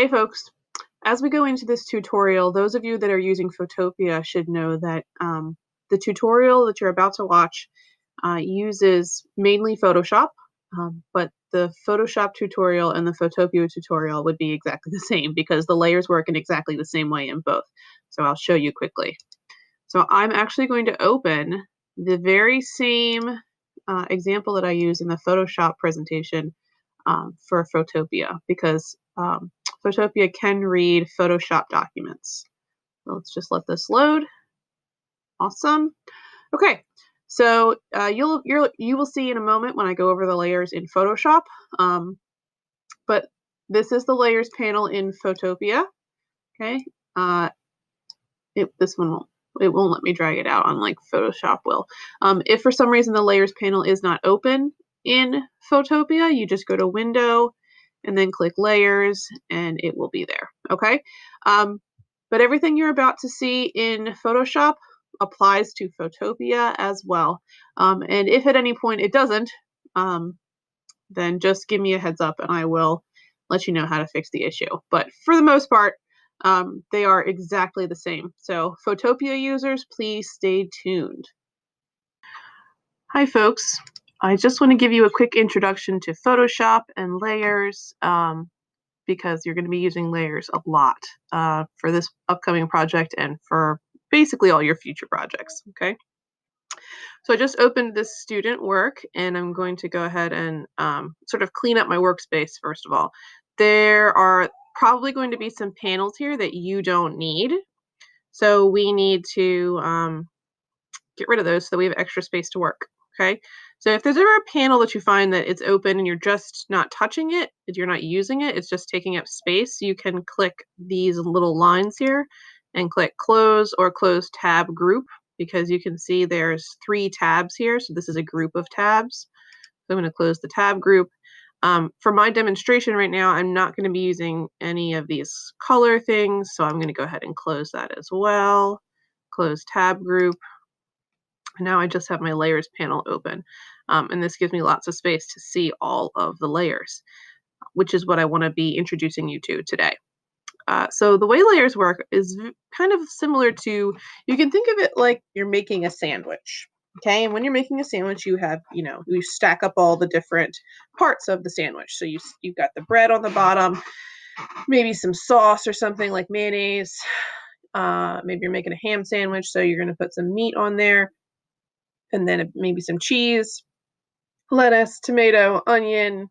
Hey folks, as we go into this tutorial, those of you that are using Photopea should know that the tutorial that you're about to watch uses mainly Photoshop, but the Photoshop tutorial and the Photopea tutorial would be exactly the same because the layers work in exactly the same way in both. So I'll show you quickly. So I'm actually going to open the very same example that I use in the Photoshop presentation for Photopea because Photopea can read Photoshop documents. So let's just let this load. Awesome. Okay, so you will see in a moment when I go over the layers in Photoshop, but this is the layers panel in Photopea. Okay, this one won't let me drag it out unlike Photoshop will. If for some reason the layers panel is not open in Photopea, you just go to Window and then click Layers and it will be there. Okay, but everything you're about to see in Photoshop applies to Photopea as well. And if at any point it doesn't, then just give me a heads up and I will let you know how to fix the issue. But for the most part, they are exactly the same. So Photopea users, please stay tuned. Hi folks, I just want to give you a quick introduction to Photoshop and layers because you're going to be using layers a lot for this upcoming project and for basically all your future projects, okay? So I just opened this student work and I'm going to go ahead and sort of clean up my workspace first of all. There are probably going to be some panels here that you don't need. So we need to get rid of those so that we have extra space to work, okay? So if there's ever a panel that you find that it's open and you're just not touching it, if you're not using it, it's just taking up space, you can click these little lines here and click close or close tab group because you can see there's 3 tabs here. So this is a group of tabs. So I'm going to close the tab group. For my demonstration right now, I'm not going to be using any of these color things. So I'm going to go ahead and close that as well. Close tab group. Now I just have my layers panel open. And this gives me lots of space to see all of the layers, which is what I want to be introducing you to today. So the way layers work is kind of similar to, you can think of it like you're making a sandwich. Okay, and when you're making a sandwich, you have, you stack up all the different parts of the sandwich. So you've got the bread on the bottom, maybe some sauce or something like mayonnaise. Maybe you're making a ham sandwich, so you're going to put some meat on there, and then maybe some cheese, lettuce, tomato, onion,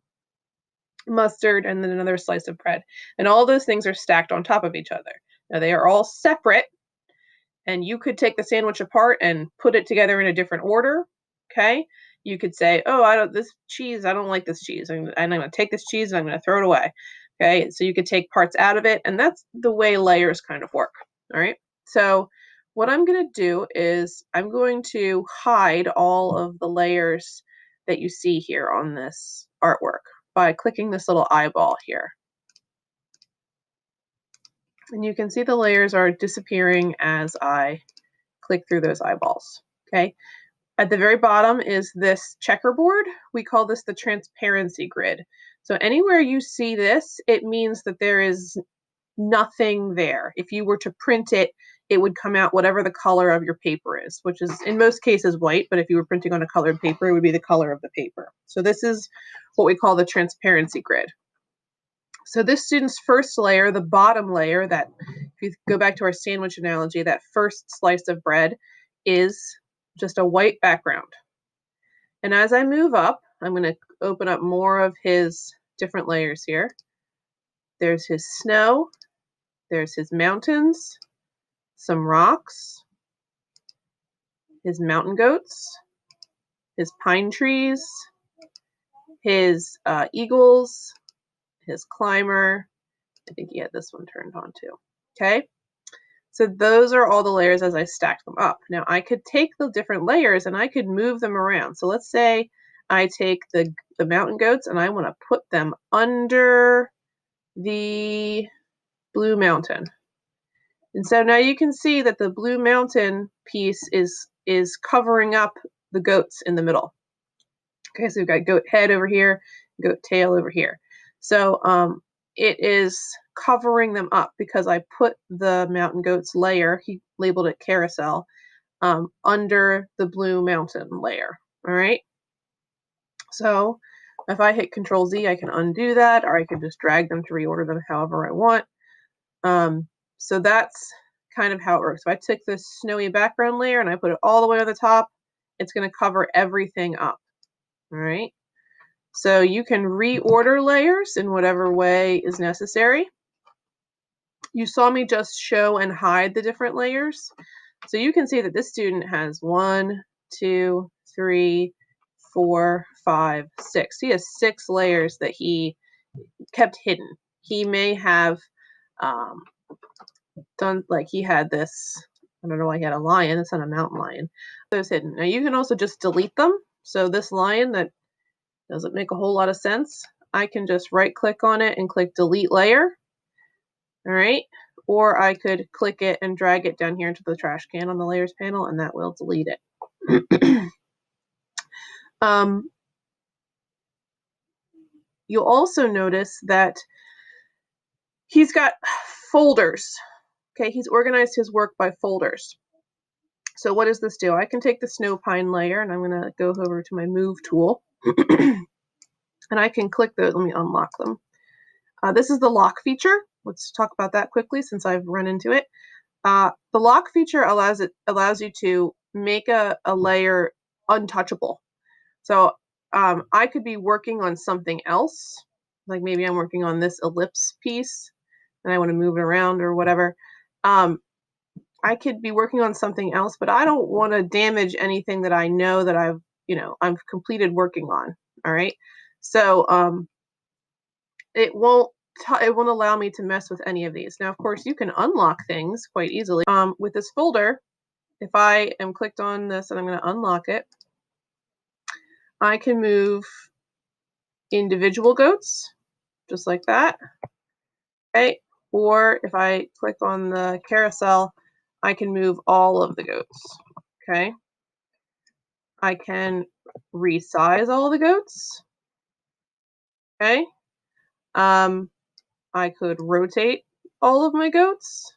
mustard, and then another slice of bread. And all those things are stacked on top of each other. Now they are all separate, and you could take the sandwich apart and put it together in a different order, okay? You could say, oh, I don't like this cheese. And I'm going to take this cheese and I'm going to throw it away, okay? So you could take parts out of it, and that's the way layers kind of work, all right? So what I'm going to do is I'm going to hide all of the layers that you see here on this artwork by clicking this little eyeball here. And you can see the layers are disappearing as I click through those eyeballs, okay? At the very bottom is this checkerboard. We call this the transparency grid. So anywhere you see this, it means that there is nothing there. If you were to print it, it would come out whatever the color of your paper is, which is in most cases white, but if you were printing on a colored paper, it would be the color of the paper. So this is what we call the transparency grid. So this student's first layer, the bottom layer, that if you go back to our sandwich analogy, that first slice of bread is just a white background. And as I move up, I'm going to open up more of his different layers here. There's his snow, there's his mountains, some rocks, his mountain goats, his pine trees, his eagles, his climber. I think he had this one turned on too. Okay, so those are all the layers as I stack them up. Now I could take the different layers and I could move them around. So let's say I take the mountain goats and I want to put them under the blue mountain. And so now you can see that the blue mountain piece is covering up the goats in the middle. Okay, so we've got goat head over here, goat tail over here. So it is covering them up because I put the mountain goats layer, he labeled it carousel, under the blue mountain layer. All right. So if I hit Control Z, I can undo that, or I can just drag them to reorder them however I want. So that's kind of how it works. If I took this snowy background layer and I put it all the way on the top, it's going to cover everything up. All right. So you can reorder layers in whatever way is necessary. You saw me just show and hide the different layers. So you can see that this student has 1, 2, 3, 4, 5, 6. He has 6 layers that he kept hidden. He may have done, like he had this, I don't know why he had a lion, it's not a mountain lion. Those hidden. Now you can also just delete them. So this lion that doesn't make a whole lot of sense, I can just right click on it and click delete layer. All right. Or I could click it and drag it down here into the trash can on the layers panel, and that will delete it. You'll also notice that he's got folders. Okay, he's organized his work by folders. So what does this do? I can take the snow pine layer, and I'm going to go over to my move tool. And I can click those. Let me unlock them. This is the lock feature. Let's talk about that quickly since I've run into it. The lock feature allows you to make a layer untouchable. So I could be working on something else, like maybe I'm working on this ellipse piece and I want to move it around or whatever. I could be working on something else, but I don't want to damage anything that I know that I've completed working on. All right. So it won't allow me to mess with any of these. Now, of course, you can unlock things quite easily. With this folder, if I am clicked on this and I'm going to unlock it, I can move individual goats, just like that. Okay. Or if I click on the carousel, I can move all of the goats. Okay. I can resize all the goats. Okay. I could rotate all of my goats.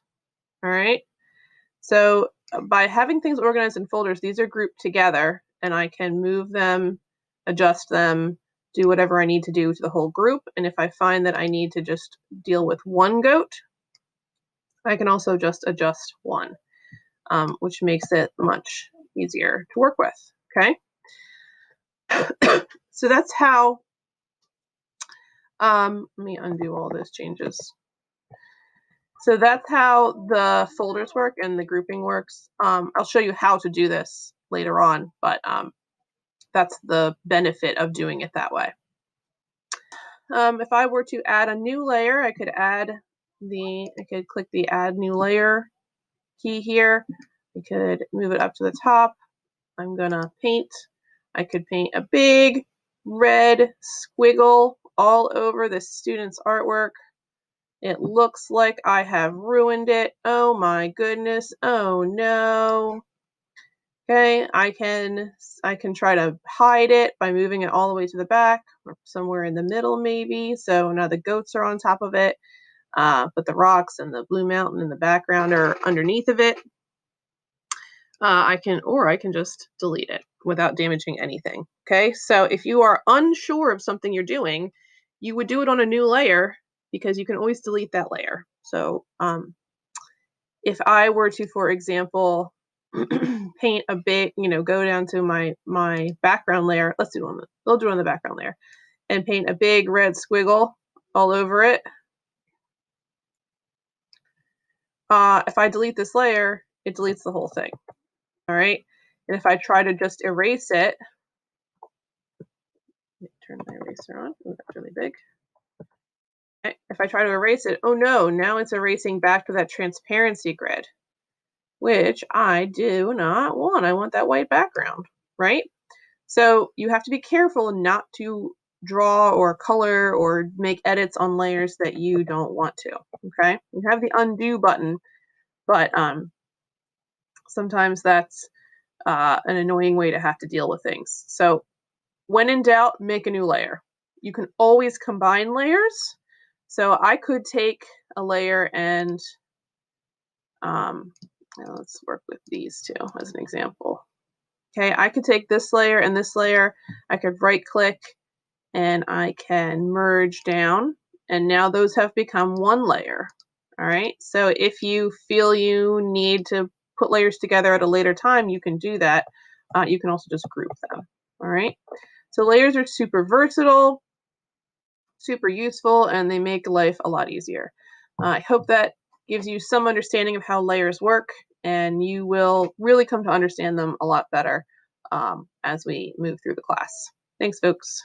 All right. So by having things organized in folders, these are grouped together and I can move them, adjust them, do whatever I need to do to the whole group. And if I find that I need to just deal with one goat, I can also just adjust one, which makes it much easier to work with. Okay. So that's how, let me undo all those changes. So that's how the folders work and the grouping works. I'll show you how to do this later on, but that's the benefit of doing it that way. If I were to add a new layer, I could click the add new layer key here. I could move it up to the top. I'm gonna paint. I could paint a big red squiggle all over the student's artwork. It looks like I have ruined it. Oh my goodness. Oh no. Okay, I can try to hide it by moving it all the way to the back or somewhere in the middle maybe. So now the goats are on top of it, but the rocks and the blue mountain in the background are underneath of it. I can just delete it without damaging anything. Okay, so if you are unsure of something you're doing, you would do it on a new layer because you can always delete that layer. So if I were to, for example, paint a big, go down to my background layer, we'll do it on the background layer, and paint a big red squiggle all over it. If I delete this layer, it deletes the whole thing. All right. And if I try to just erase it, let me turn my eraser on. Oh, that's really big. Okay. If I try to erase it, oh no, now it's erasing back to that transparency grid, which I do not want. I want that white background, right? So you have to be careful not to draw or color or make edits on layers that you don't want to, okay? You have the undo button, but sometimes that's an annoying way to have to deal with things. So when in doubt, make a new layer. You can always combine layers. So I could take a layer and now let's work with these two as an example. Okay, I could take this layer and this layer, I could right click and I can merge down, and now those have become one layer. All right, so if you feel you need to put layers together at a later time, you can do that. You can also just group them. All right, so layers are super versatile, super useful, and they make life a lot easier. I hope that gives you some understanding of how layers work, and you will really come to understand them a lot better as we move through the class. Thanks, folks.